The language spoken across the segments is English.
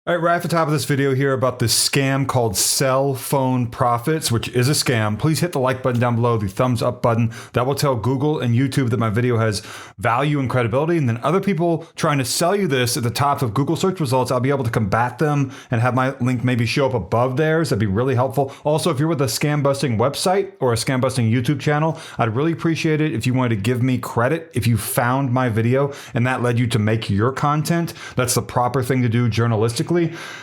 All right, right at the top of this video here about this scam called cell phone profits, which is a scam. Please hit the like button down below, the thumbs up button. That will tell Google and YouTube that my video has value and credibility. And then other people trying to sell you this at the top of Google search results, I'll be able to combat them and have my link maybe show up above theirs. That'd be really helpful. Also, if you're with a scam busting website or a scam busting YouTube channel, I'd really appreciate it if you wanted to give me credit if you found my video and that led you to make your content. That's the proper thing to do journalistically.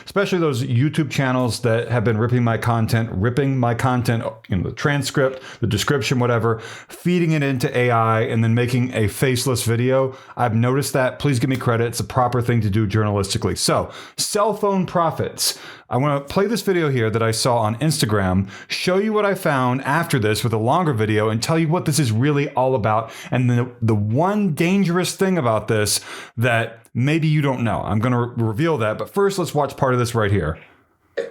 Especially those YouTube channels that have been ripping my content, the transcript, the description, whatever, feeding it into AI and then making a faceless video. I've noticed that. Please give me credit. It's the proper thing to do journalistically. So, cell phone profits. I want to play this video here that I saw on Instagram, show you what I found after this with a longer video and tell you what this is really all about. And the one dangerous thing about this that maybe you don't know. I'm going to reveal that. But first, let's watch part of this right here.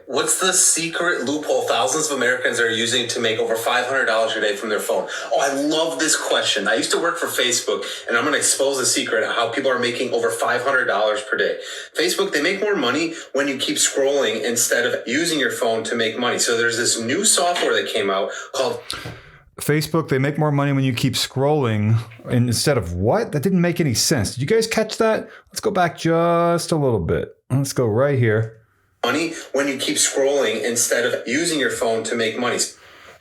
What's the secret loophole thousands of Americans are using to make over $500 a day from their phone? Oh, I love this question. I used to work for Facebook, and I'm going to expose the secret of how people are making over $500 per day. Facebook, they make more money when you keep scrolling instead of using your phone to make money. So there's this new software that came out called... Facebook, they make more money when you keep scrolling instead of what? That didn't make any sense. Did you guys catch that? Let's go back just a little bit. Let's go right here. Money when you keep scrolling instead of using your phone to make money.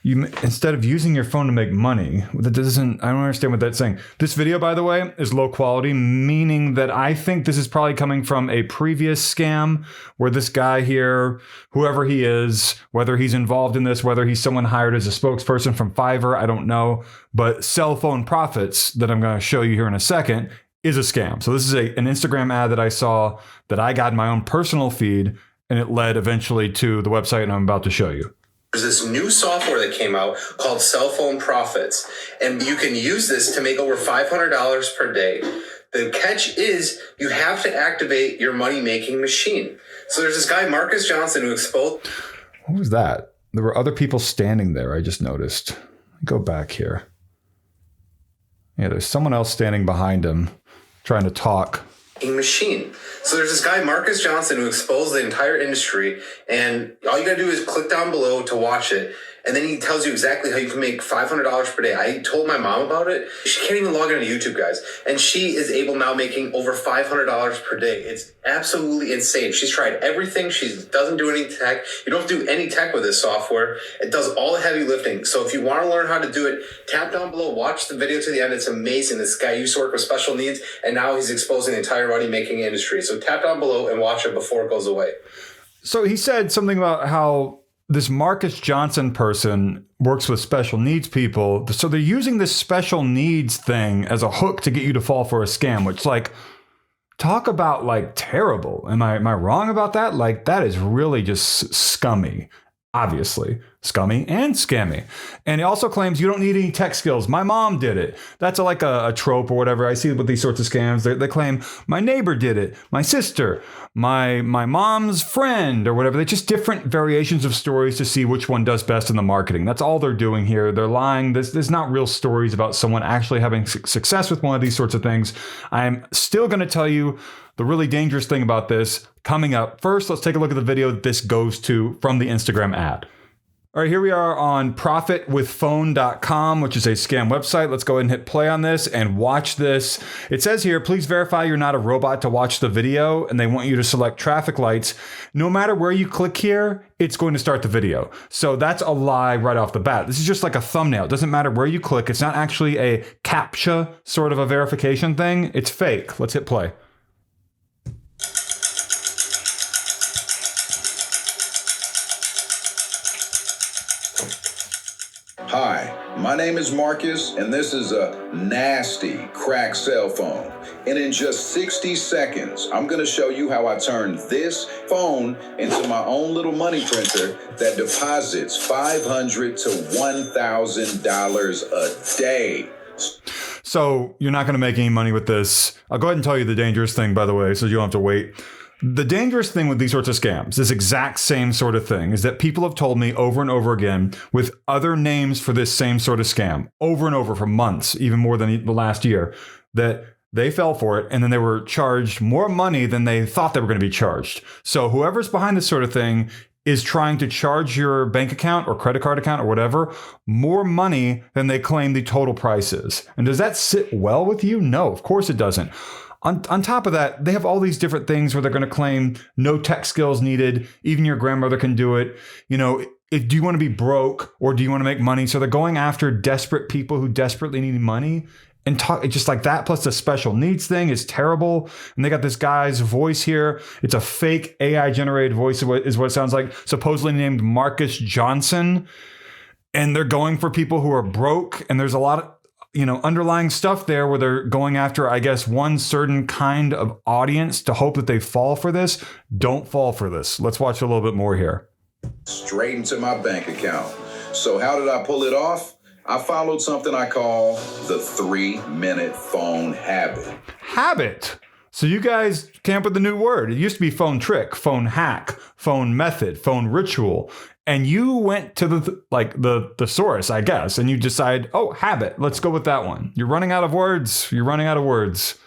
Instead of using your phone to make money, I don't understand what that's saying. This video, by the way, is low quality, meaning that I think this is probably coming from a previous scam where this guy here, whoever he is, whether he's involved in this, whether he's someone hired as a spokesperson from Fiverr, I don't know. But cell phone profits that I'm going to show you here in a second is a scam. So this is an Instagram ad that I saw that I got in my own personal feed, and it led eventually to the website and I'm about to show you. There's this new software that came out called Cell Phone Profits, and you can use this to make over $500 per day. The catch is you have to activate your money-making machine. So there's this guy, Marcus Johnson, who exposed... What was that? There were other people standing there, I just noticed. Go back here. Yeah, there's someone else standing behind him trying to talk. Machine. So there's this guy, Marcus Johnson, who exposed the entire industry, and all you gotta do is click down below to watch it, and then he tells you exactly how you can make $500 per day. I told my mom about it. She can't even log into YouTube, guys, and she is able now making over $500 per day. It's absolutely insane. She's tried everything. She doesn't do any tech. You don't have to do any tech with this software. It does all the heavy lifting. So if you want to learn how to do it, tap down below, watch the video to the end. It's amazing. This guy used to work with special needs, and now he's exposing the entire money-making industry. So tap down below and watch it before it goes away. So he said something about how this Marcus Johnson person works with special needs people. So they're using this special needs thing as a hook to get you to fall for a scam, which talk about terrible. Am I wrong about that? That is really just scummy. Obviously, scummy and scammy. And he also claims you don't need any tech skills. My mom did it. That's a trope or whatever. I see with these sorts of scams. They claim my neighbor did it, my sister, my mom's friend or whatever. They're just different variations of stories to see which one does best in the marketing. That's all they're doing here. They're lying. There's not real stories about someone actually having success with one of these sorts of things. I'm still going to tell you the really dangerous thing about this coming up. First, let's take a look at the video that this goes to from the Instagram ad. All right, here we are on profitwithphone.com, which is a scam website. Let's go ahead and hit play on this and watch this. It says here, please verify you're not a robot to watch the video, and they want you to select traffic lights. No matter where you click here, it's going to start the video. So that's a lie right off the bat. This is just like a thumbnail. It doesn't matter where you click. It's not actually a CAPTCHA sort of a verification thing. It's fake. Let's hit play. Hi, my name is Marcus, and this is a nasty cracked cell phone. And in just 60 seconds, I'm going to show you how I turn this phone into my own little money printer that deposits $500 to $1,000 a day. So you're not going to make any money with this. I'll go ahead and tell you the dangerous thing, by the way, so you don't have to wait. The dangerous thing with these sorts of scams, this exact same sort of thing, is that people have told me over and over again with other names for this same sort of scam, over and over for months, even more than the last year, that They fell for it, and then they were charged more money than they thought they were going to be charged. So whoever's behind this sort of thing is trying to charge your bank account or credit card account or whatever more money than they claim the total price is. And does that sit well with you? No, of course it doesn't. On top of that, they have all these different things where they're going to claim no tech skills needed. Even your grandmother can do it. You know, do you want to be broke or do you want to make money? So they're going after desperate people who desperately need money. And talk just like that, plus the special needs thing is terrible. And they got this guy's voice here. It's a fake AI generated voice is what it sounds like, supposedly named Marcus Johnson. And they're going for people who are broke. And there's a lot of, you know, underlying stuff there where they're going after, I guess, one certain kind of audience to hope that they fall for this. Don't fall for this. Let's watch a little bit more here. Straight into my bank account. So how did I pull it off? I followed something I call the 3-minute phone habit. Habit. So you guys came up with a new word. It used to be phone trick, phone hack, phone method, phone ritual. And you went to the source, I guess, and you decide, oh, habit. Let's go with that one. You're running out of words. You're running out of words.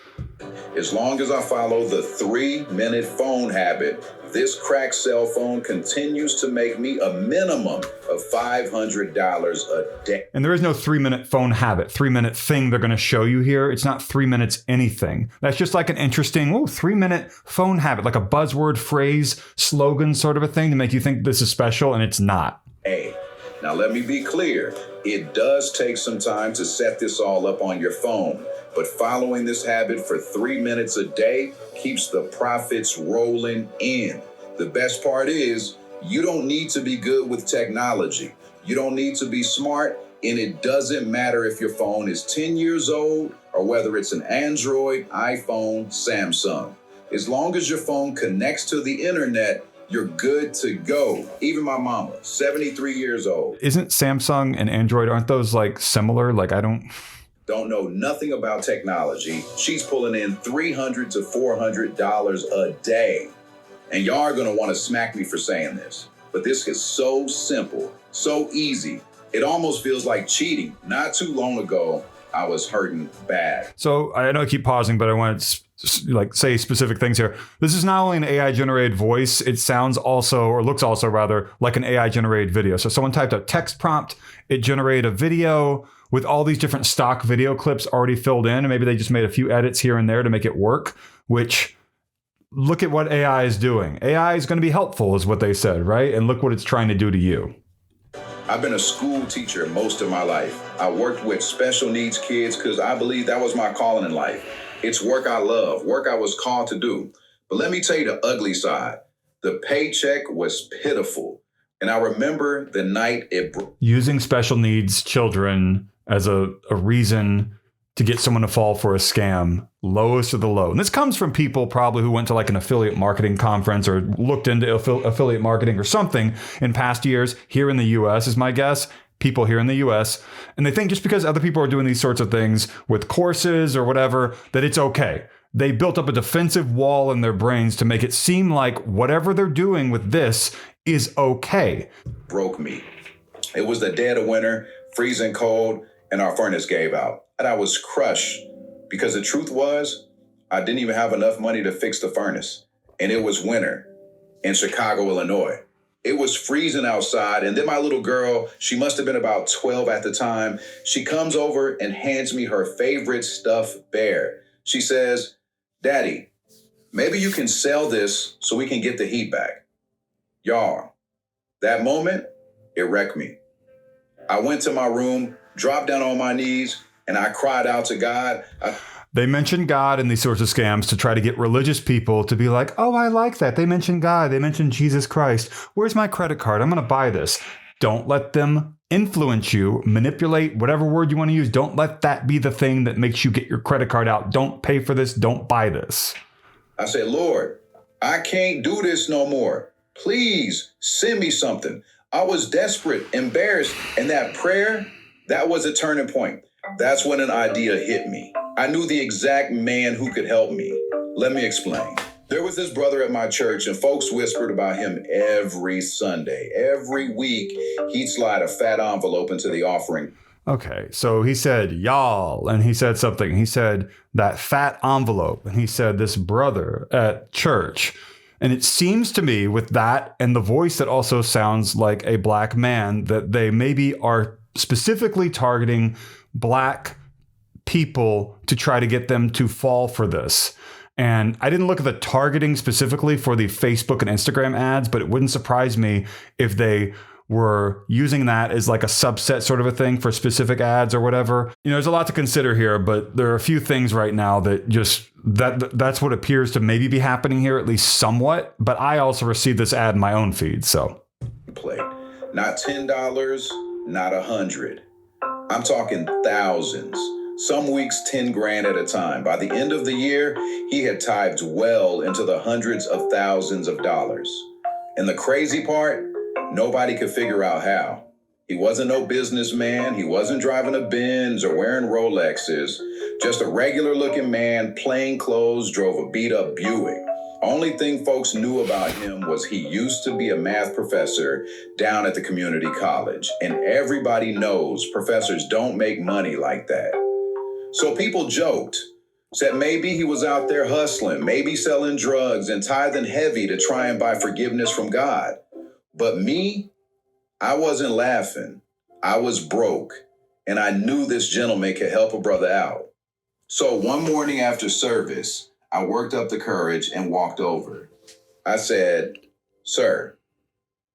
As long as I follow the 3-minute phone habit, this cracked cell phone continues to make me a minimum of $500 a day. And there is no 3-minute phone habit, 3-minute thing they're going to show you here. It's not 3 minutes anything. That's just like an interesting, 3-minute phone habit, like a buzzword phrase, slogan sort of a thing to make you think this is special, and it's not. Hey, now let me be clear. It does take some time to set this all up on your phone, but following this habit for 3 minutes a day keeps the profits rolling in. The best part is you don't need to be good with technology. You don't need to be smart, and it doesn't matter if your phone is 10 years old or whether it's an Android, iPhone, Samsung. As long as your phone connects to the internet, you're good to go. Even my mama, 73 years old. Isn't Samsung and Android, aren't those like similar? Like Don't know nothing about technology. She's pulling in $300 to $400 a day. And y'all are gonna wanna smack me for saying this, but this is so simple, so easy. It almost feels like cheating. Not too long ago, I was hurting bad. So I know I keep pausing, but I want to say specific things here. This is not only an AI generated voice, it sounds also, or looks also rather, like an AI generated video. So someone typed a text prompt, it generated a video with all these different stock video clips already filled in, and maybe they just made a few edits here and there to make it work, which look at what AI is doing. AI is going to be helpful is what they said, right? And look what it's trying to do to you. I've been a school teacher most of my life. I worked with special needs kids because I believe that was my calling in life. It's work I love, work I was called to do. But let me tell you the ugly side. The paycheck was pitiful. And I remember the night it broke. Using special needs children as a reason to get someone to fall for a scam, lowest of the low. And this comes from people probably who went to like an affiliate marketing conference or looked into affiliate marketing or something in past years here in the US is my guess. People here in the US. And they think just because other people are doing these sorts of things with courses or whatever, that it's okay. They built up a defensive wall in their brains to make it seem like whatever they're doing with this is okay. Broke me. It was the dead of winter, freezing cold, and our furnace gave out. And I was crushed because the truth was I didn't even have enough money to fix the furnace. And it was winter in Chicago, Illinois. It was freezing outside. And then my little girl, she must have been about 12 at the time. She comes over and hands me her favorite stuffed bear. She says, "Daddy, maybe you can sell this so we can get the heat back." Y'all, that moment, it wrecked me. I went to my room, dropped down on my knees, and I cried out to God. They mention God in these sorts of scams to try to get religious people to be like, oh, I like that. They mentioned God. They mentioned Jesus Christ. Where's my credit card? I'm going to buy this. Don't let them influence you, manipulate, whatever word you want to use. Don't let that be the thing that makes you get your credit card out. Don't pay for this. Don't buy this. I said, Lord, I can't do this no more. Please send me something. I was desperate, embarrassed, and that prayer, that was a turning point. That's when an idea hit me. I knew the exact man who could help me. Let me explain. There was this brother at my church, and folks whispered about him every Sunday. Every week, he'd slide a fat envelope into the offering. Okay, so he said y'all, and he said something. He said that fat envelope, and he said this brother at church. And it seems to me with that and the voice that also sounds like a black man that they maybe are specifically targeting black people to try to get them to fall for this. And I didn't look at the targeting specifically for the Facebook and Instagram ads, but it wouldn't surprise me if they were using that as like a subset sort of a thing for specific ads or whatever. You know, there's a lot to consider here, but there are a few things right now that just that's what appears to maybe be happening here, at least somewhat. But I also received this ad in my own feed, so. Play. Not $10, not $100. I'm talking thousands. Some weeks 10 grand at a time. By the end of the year, he had tithed well into the hundreds of thousands of dollars. And the crazy part, nobody could figure out how. He wasn't no businessman. He wasn't driving a Benz or wearing Rolexes. Just a regular looking man, plain clothes, drove a beat up Buick. Only thing folks knew about him was he used to be a math professor down at the community college. And everybody knows professors don't make money like that. So people joked, said maybe he was out there hustling, maybe selling drugs and tithing heavy to try and buy forgiveness from God. But me, I wasn't laughing. I was broke, and I knew this gentleman could help a brother out. So one morning after service, I worked up the courage and walked over. I said, "Sir,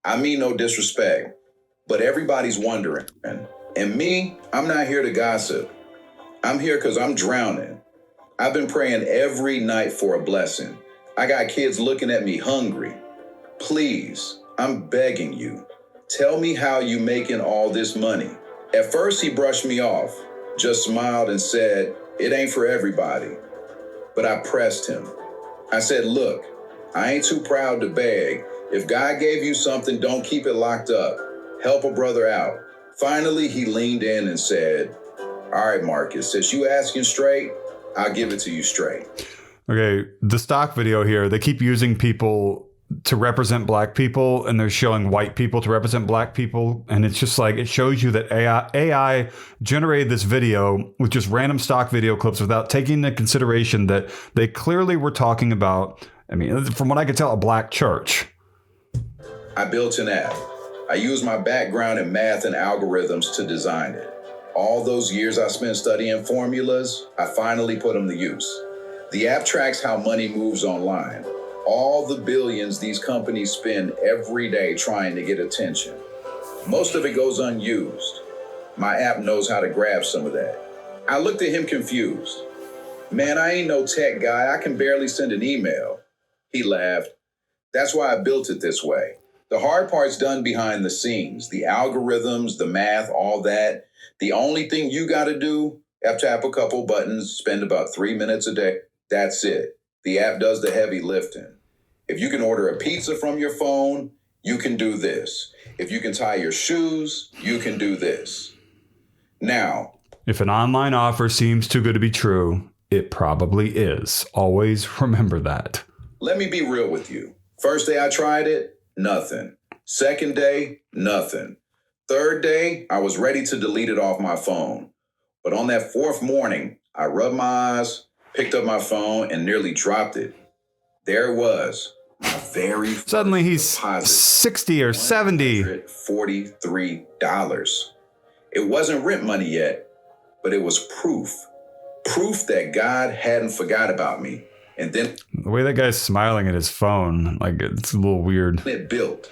I mean no disrespect, but everybody's wondering. And me, I'm not here to gossip. I'm here because I'm drowning. I've been praying every night for a blessing. I got kids looking at me hungry. Please, I'm begging you, tell me how you making all this money." At first, he brushed me off, just smiled and said, "It ain't for everybody." But I pressed him. I said, "Look, I ain't too proud to beg. If God gave you something, don't keep it locked up. Help a brother out." Finally, he leaned in and said, "All right, Marcus, since you asking straight, I'll give it to you straight." Okay, the stock video here, they keep using people to represent black people, and they're showing white people to represent black people. And it's just like, it shows you that AI generated this video with just random stock video clips without taking into consideration that they clearly were talking about, I mean, from what I could tell, a black church. I built an app. I used my background in math and algorithms to design it. All those years I spent studying formulas, I finally put them to use. The app tracks how money moves online. All the billions these companies spend every day trying to get attention. Most of it goes unused. My app knows how to grab some of that. I looked at him confused. "Man, I ain't no tech guy. I can barely send an email." He laughed. "That's why I built it this way. The hard part's done behind the scenes. The algorithms, the math, all that. The only thing you got to do, tap a couple buttons, spend about 3 minutes a day. That's it. The app does the heavy lifting. If you can order a pizza from your phone, you can do this. If you can tie your shoes, you can do this." Now, if an online offer seems too good to be true, it probably is. Always remember that. let me be real with you. First day I tried it, nothing. Second day, nothing. Third day, I was ready to delete it off my phone. But on that fourth morning, I rubbed my eyes, picked up my phone, and nearly dropped it. There it was. My very Suddenly he's deposit, 60 or 70. $143. It wasn't rent money yet, but it was proof. Proof that God hadn't forgot about me. And then The way that guy's smiling at his phone, like, it's a little weird. it built.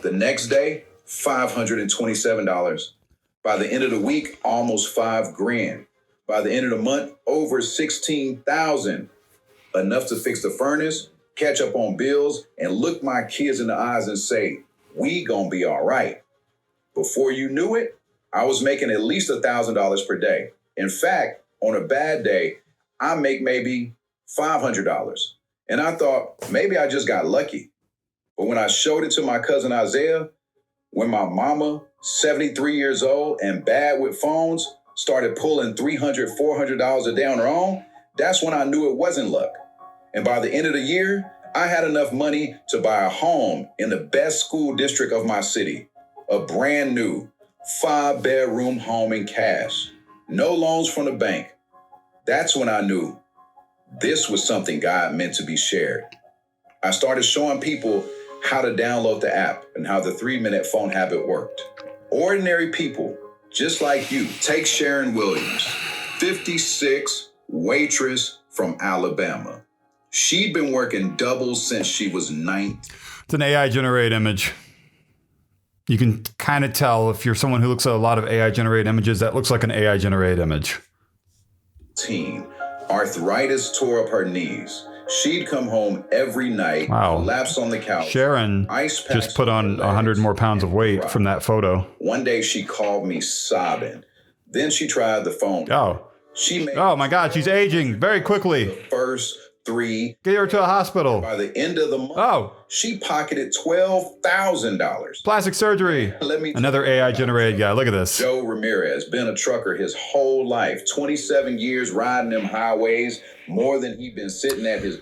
The next day, $527. By the end of the week, almost $5,000. By the end of the month, over $16,000. Enough to fix the furnace, catch up on bills, and look my kids in the eyes and say, we gonna be all right. Before you knew it, I was making at least $1,000 per day. In fact, on a bad day, I make maybe $500. And I thought, maybe I just got lucky. But when I showed it to my cousin Isaiah, when my mama, 73 years old and bad with phones, started pulling $300, $400 a day on her own, that's when I knew it wasn't luck. And by the end of the year, I had enough money to buy a home in the best school district of my city, a brand new 5-bedroom home in cash. No loans from the bank. That's when I knew this was something God meant to be shared. I started showing people how to download the app and how the 3-minute phone habit worked. Ordinary people, just like you. Take Sharon Williams, 56, waitress from Alabama. She'd been working doubles since she was 19. It's an AI generated image. You can kind of tell if you're someone who looks at a lot of AI generated images, that looks like an AI generated image. Arthritis tore up her knees. She'd come home every night, collapse on the couch. Sharon just put on 100 more pounds of weight from that photo. One day she called me sobbing. Then she tried the phone. Oh my God, she's aging very quickly. The first 3. Get her to a hospital. By the end of the month, she pocketed $12,000. Plastic surgery. Another AI generated guy. Look at this. Joe Ramirez, been a trucker his whole life. 27 years riding them highways, more than he'd been sitting at his...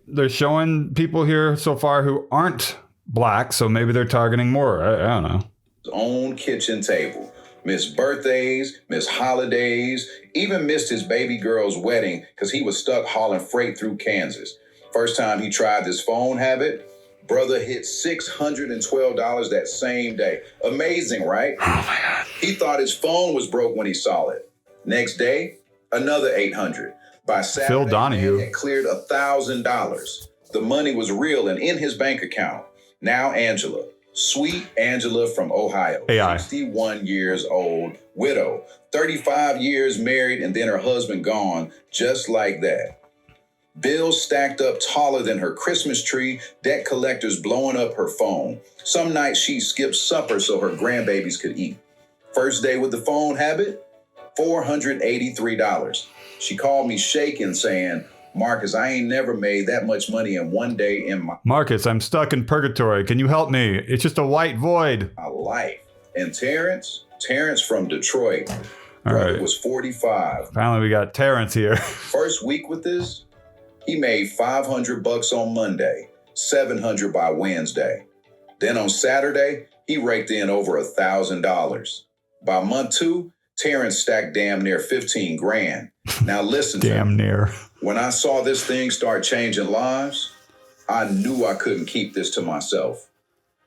They're showing people here so far who aren't black, so maybe they're targeting more. I don't know. His own kitchen table. Missed birthdays, missed holidays, even missed his baby girl's wedding because he was stuck hauling freight through Kansas. First time he tried this phone habit, brother hit $612 that same day. Amazing, right? Oh my God. He thought his phone was broke when he saw it. Next day, another $800. By Saturday, Phil Donahue had cleared $1,000. The money was real and in his bank account. Now Angela. Sweet Angela from Ohio, AI. 61 years old, widow, 35 years married, and then her husband gone, just like that. Bills stacked up taller than her Christmas tree, debt collectors blowing up her phone. Some nights she skipped supper so her grandbabies could eat. First day with the phone habit, $483. She called me shaking, saying, Marcus, I ain't never made that much money in one day in my... Marcus, I'm stuck in purgatory. Can you help me? It's just a white void. My life. And Terrence from Detroit. All right. Was 45. Finally, we got Terrence here. First week with this, he made $500 on Monday, $700 by Wednesday. Then on Saturday, he raked in over $1,000. By month 2, Terrence stacked damn near 15 grand. Now listen to damn near. When I saw this thing start changing lives, I knew I couldn't keep this to myself.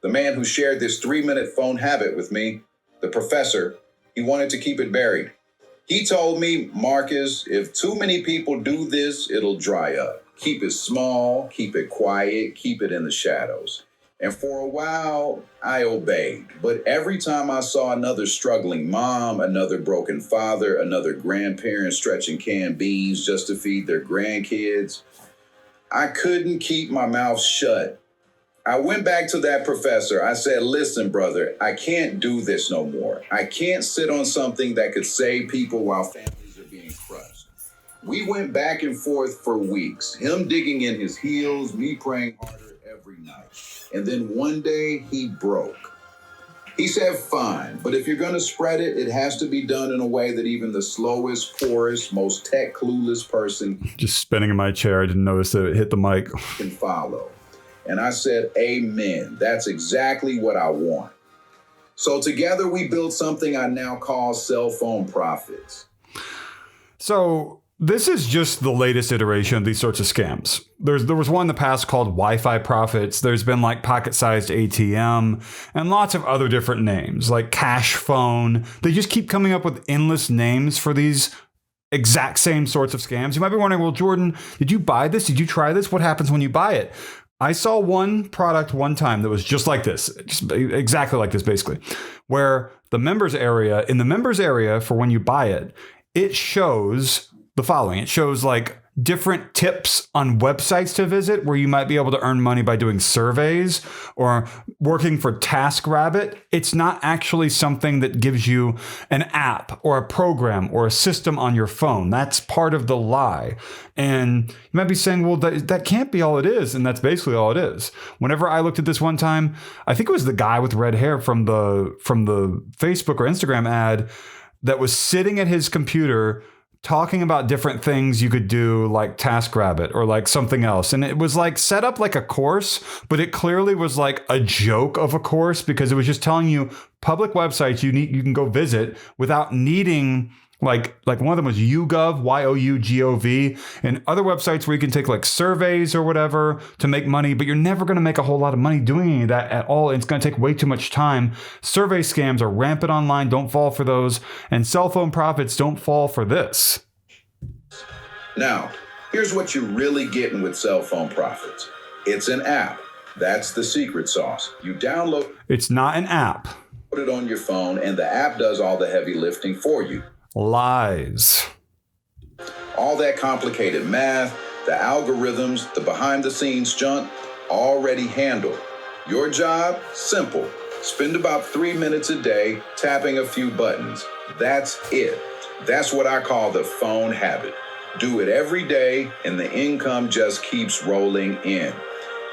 The man who shared this 3-minute phone habit with me, the professor, he wanted to keep it buried. He told me, Marcus, if too many people do this, it'll dry up. Keep it small, keep it quiet, keep it in the shadows. And for a while, I obeyed. But every time I saw another struggling mom, another broken father, another grandparent stretching canned beans just to feed their grandkids, I couldn't keep my mouth shut. I went back to that professor. I said, listen, brother, I can't do this no more. I can't sit on something that could save people while families are being crushed. We went back and forth for weeks, him digging in his heels, me praying harder every night. And then one day he broke. He said, fine, but if you're going to spread it, it has to be done in a way that even the slowest, poorest, most tech clueless person just spinning in my chair. I didn't notice that it hit the mic. Can follow. And I said, amen. That's exactly what I want. So together we built something I now call Cell Phone Profits. So this is just the latest iteration of these sorts of scams. There was one in the past called Wi-Fi Profits. There's been like pocket-sized ATM and lots of other different names like Cash Phone. They just keep coming up with endless names for these exact same sorts of scams. You might be wondering, well, Jordan, did you buy this? Did you try this? What happens when you buy it? I saw one product one time that was just like this, just exactly like this, basically, where in the members area for when you buy it, it shows the following. It shows like different tips on websites to visit where you might be able to earn money by doing surveys or working for TaskRabbit. It's not actually something that gives you an app or a program or a system on your phone. That's part of the lie. And you might be saying, well, that can't be all it is. And that's basically all it is. Whenever I looked at this one time, I think it was the guy with red hair from the Facebook or Instagram ad that was sitting at his computer talking about different things you could do, like TaskRabbit or like something else. And it was like set up like a course, but it clearly was like a joke of a course because it was just telling you public websites you can go visit without needing like one of them was YouGov, YOUGOV, and other websites where you can take like surveys or whatever to make money, but you're never going to make a whole lot of money doing any of that at all. It's going to take way too much time. Survey scams are rampant online. Don't fall for those. And cell phone profits don't fall for this. Now, here's what you're really getting with cell phone profits. It's an app. That's the secret sauce. You download It's not an app. Put it on your phone, and the app does all the heavy lifting for you. Lies. All that complicated math, the algorithms, the behind-the-scenes junk, already handled. Your job? Simple. Spend about 3 minutes a day tapping a few buttons. That's it. That's what I call the phone habit. Do it every day, and the income just keeps rolling in.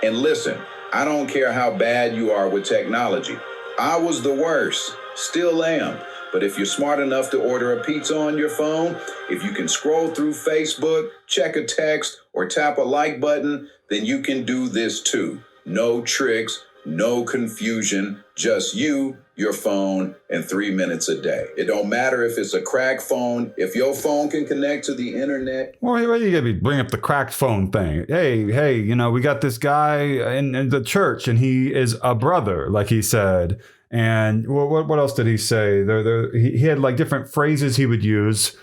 And listen, I don't care how bad you are with technology. I was the worst, still am. But if you're smart enough to order a pizza on your phone, if you can scroll through Facebook, check a text, or tap a like button, then you can do this too. No tricks, no confusion, just you, your phone, and 3 minutes a day. It don't matter if it's a cracked phone. If your phone can connect to the internet. Well, you got to bring up the cracked phone thing. Hey, we got this guy in the church, and he is a brother, like he said. And what else did he say? He had like different phrases he would use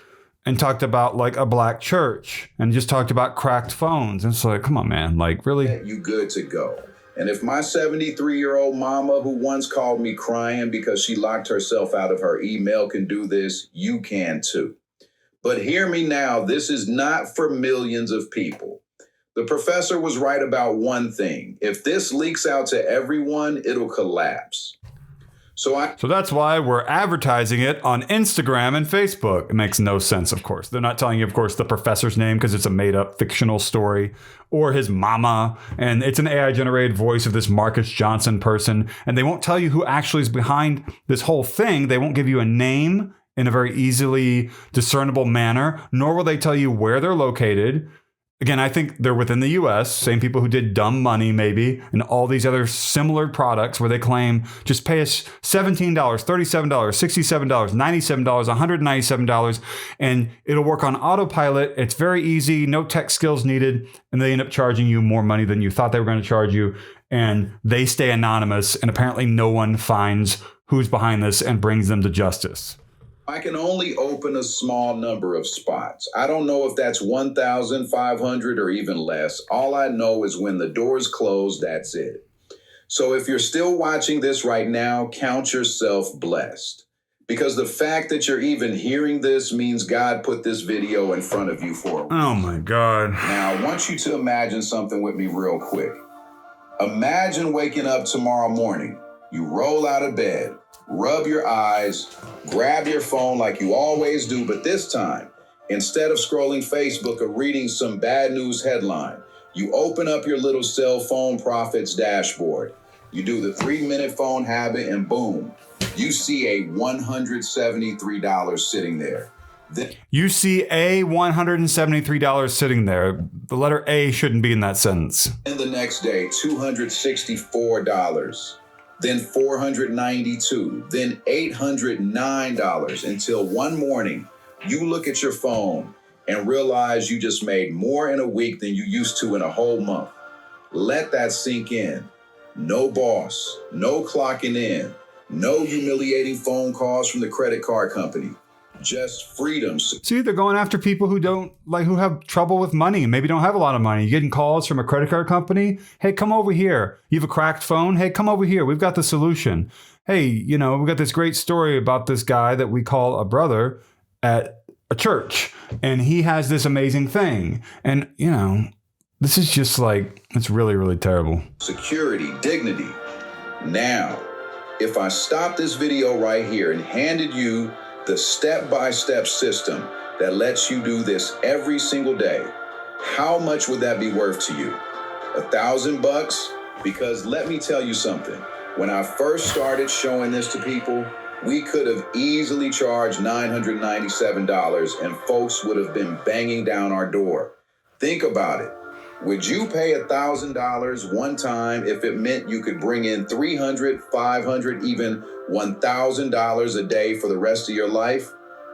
and talked about like a black church and just talked about cracked phones. And it's like, come on, man, like really? You good to go. And if my 73-year-old mama who once called me crying because she locked herself out of her email can do this, you can too. But hear me now, this is not for millions of people. The professor was right about one thing. If this leaks out to everyone, it'll collapse. So that's why we're advertising it on Instagram and Facebook. It makes no sense, of course. They're not telling you, of course, the professor's name because it's a made-up fictional story, or his mama, and it's an AI-generated voice of this Marcus Johnson person, and they won't tell you who actually is behind this whole thing. They won't give you a name in a very easily discernible manner, nor will they tell you where they're located. Again, I think they're within the US, same people who did Dumb Money, maybe, and all these other similar products where they claim just pay us $17, $37, $67, $97, $197, and it'll work on autopilot. It's very easy, no tech skills needed, and they end up charging you more money than you thought they were going to charge you, and they stay anonymous, and apparently no one finds who's behind this and brings them to justice. I can only open a small number of spots. I don't know if that's 1,500 or even less. All I know is when the doors close, that's it. So if you're still watching this right now, count yourself blessed. Because the fact that you're even hearing this means God put this video in front of you for a reason. Oh my God. Now, I want you to imagine something with me real quick. Imagine waking up tomorrow morning. You roll out of bed. Rub your eyes, grab your phone like you always do, but this time, instead of scrolling Facebook or reading some bad news headline, you open up your little cell phone profits dashboard. You do the 3-minute phone habit and boom, you see a $173 sitting there. You see a $173 sitting there. The letter A shouldn't be in that sentence. And the next day, $264. Then $492, then $809, until one morning you look at your phone and realize you just made more in a week than you used to in a whole month. Let that sink in. No boss, no clocking in, no humiliating phone calls from the credit card company. Just freedom. See, they're going after people who have trouble with money and maybe don't have a lot of money. You're getting calls from a credit card company. Hey, come over here. You have a cracked phone? Hey, come over here. We've got the solution. Hey, we've got this great story about this guy that we call a brother at a church, and he has this amazing thing. And, this is just it's really, really terrible. Security, dignity. Now, if I stop this video right here and handed you the step-by-step system that lets you do this every single day, how much would that be worth to you? $1,000? Because let me tell you something. When I first started showing this to people, We could have easily charged $997 and folks would have been banging down our door. Think about it. Would you pay $1,000 one time if it meant you could bring in $300, $500, even $1,000 a day for the rest of your life?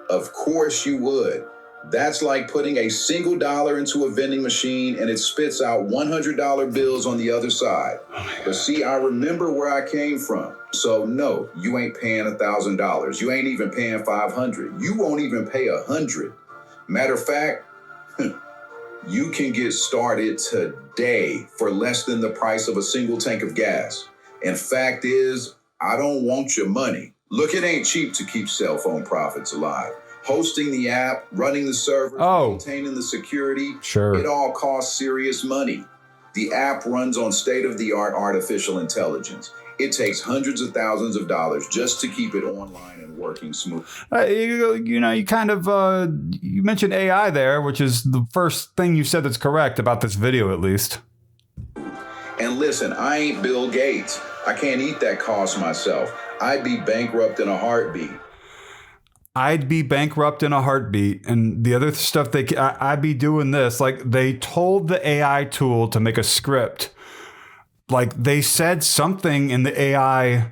Of course you would. That's like putting a single dollar into a vending machine and it spits out $100 bills on the other side. But see, I remember where I came from. So no, you ain't paying $1,000. You ain't even paying $500. You won't even pay $100. Matter of fact, you can get started today for less than the price of a single tank of gas. And fact is, I don't want your money. Look, it ain't cheap to keep cell phone profits alive. Hosting the app, running the server, maintaining the security, it all costs serious money. The app runs on state-of-the-art artificial intelligence. It takes hundreds of thousands of dollars just to keep it online and working smooth. You mentioned AI there, which is the first thing you said that's correct about this video, at least. And listen, I ain't Bill Gates. I can't eat that cost myself. I'd be bankrupt in a heartbeat. I'd be bankrupt in a heartbeat. And the other stuff I'd be doing this. Like, they told the AI tool to make a script. Like, they said something in the AI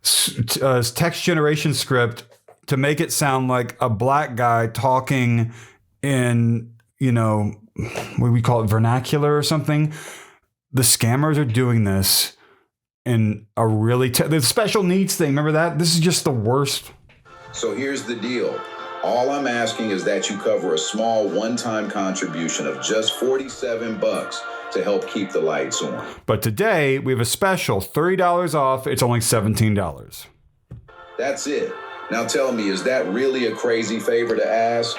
text generation script to make it sound like a black guy talking in, what we call it, vernacular or something. The scammers are doing this in a really the special needs thing. Remember that? This is just the worst. So here's the deal. All I'm asking is that you cover a small one-time contribution of just $47 to help keep the lights on. But today we have a special $30 off. It's only $17. That's it. Now tell me, is that really a crazy favor to ask?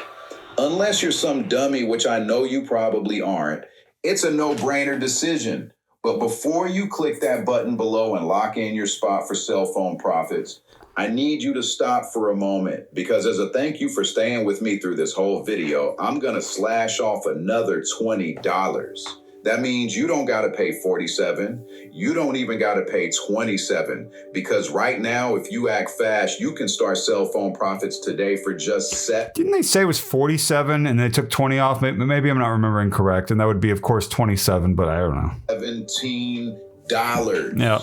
Unless you're some dummy, which I know you probably aren't, it's a no-brainer decision. But before you click that button below and lock in your spot for cell phone profits, I need you to stop for a moment, because as a thank you for staying with me through this whole video, I'm going to slash off another $20. That means you don't got to pay $47. You don't even got to pay $27, because right now, if you act fast, you can start cell phone profits today for just $7. Didn't they say it was $47 and they took $20 off? Maybe I'm not remembering correct. And that would be, of course, $27, but I don't know. $17. Yeah.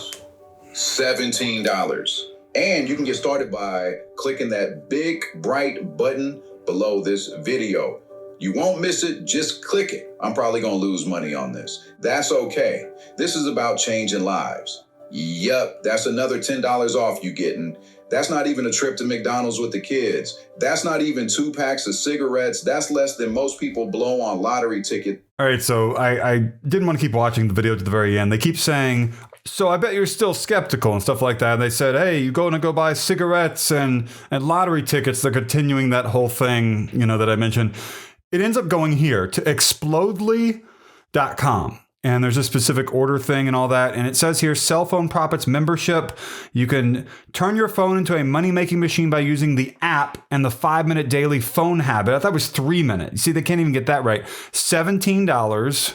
$17. And you can get started by clicking that big, bright button below this video. You won't miss it, just click it. I'm probably gonna lose money on this. That's okay. This is about changing lives. Yup, that's another $10 off you getting. That's not even a trip to McDonald's with the kids. That's not even 2 packs of cigarettes. That's less than most people blow on lottery tickets. All right, so I didn't want to keep watching the video to the very end. They keep saying, so I bet you're still skeptical and stuff like that. And they said, hey, you're going to go buy cigarettes and lottery tickets. They're continuing that whole thing, that I mentioned. It ends up going here to explodely.com. And there's a specific order thing and all that. And it says here, cell phone profits membership. You can turn your phone into a money-making machine by using the app and the 5-minute daily phone habit. I thought it was 3 minutes. You see, they can't even get that right. $17.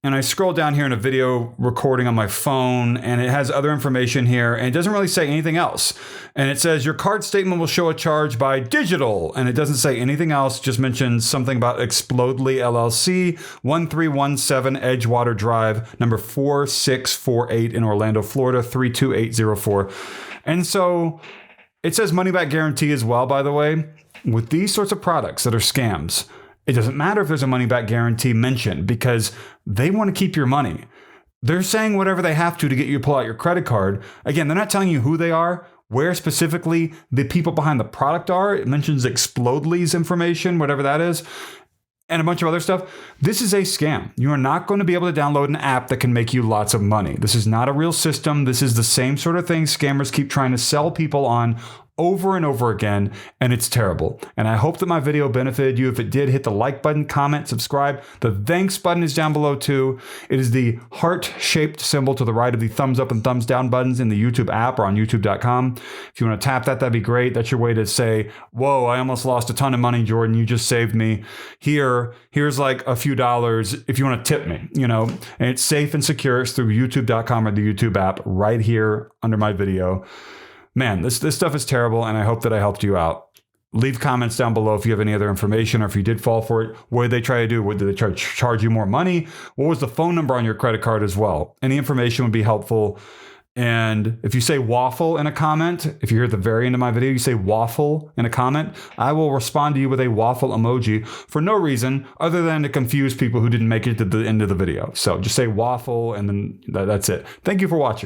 And I scroll down here in a video recording on my phone, and it has other information here, and it doesn't really say anything else. And it says your card statement will show a charge by digital, and it doesn't say anything else, just mentions something about Explodely LLC, 1317 Edgewater Drive, number 4648 in Orlando, Florida, 32804. And so it says money back guarantee as well, by the way. With these sorts of products that are scams, it doesn't matter if there's a money back guarantee mentioned, because they want to keep your money. They're saying whatever they have to get you to pull out your credit card. Again, they're not telling you who they are, where specifically the people behind the product are. It mentions Explodely's information, whatever that is, and a bunch of other stuff. This is a scam. You are not going to be able to download an app that can make you lots of money. This is not a real system. This is the same sort of thing scammers keep trying to sell people on over and over again, and it's terrible. And I hope that my video benefited you. If it did, hit the like button, comment, subscribe. The thanks button is down below too. It is the heart-shaped symbol to the right of the thumbs up and thumbs down buttons in the YouTube app or on youtube.com. If you want to tap that, that'd be great. That's your way to say, whoa, I almost lost a ton of money, Jordan. You just saved me. Here's like a few dollars if you want to tip me, and it's safe and secure. It's through youtube.com or the YouTube app right here under my video. man, this stuff is terrible, and I hope that I helped you out. Leave comments down below if you have any other information, or if you did fall for it. What did they try to do? What did they charge you more money? What was the phone number on your credit card as well? Any information would be helpful. And if you say waffle in a comment, if you're here at the very end of my video, you say waffle in a comment, I will respond to you with a waffle emoji for no reason other than to confuse people who didn't make it to the end of the video. So just say waffle, and then that's it. Thank you for watching.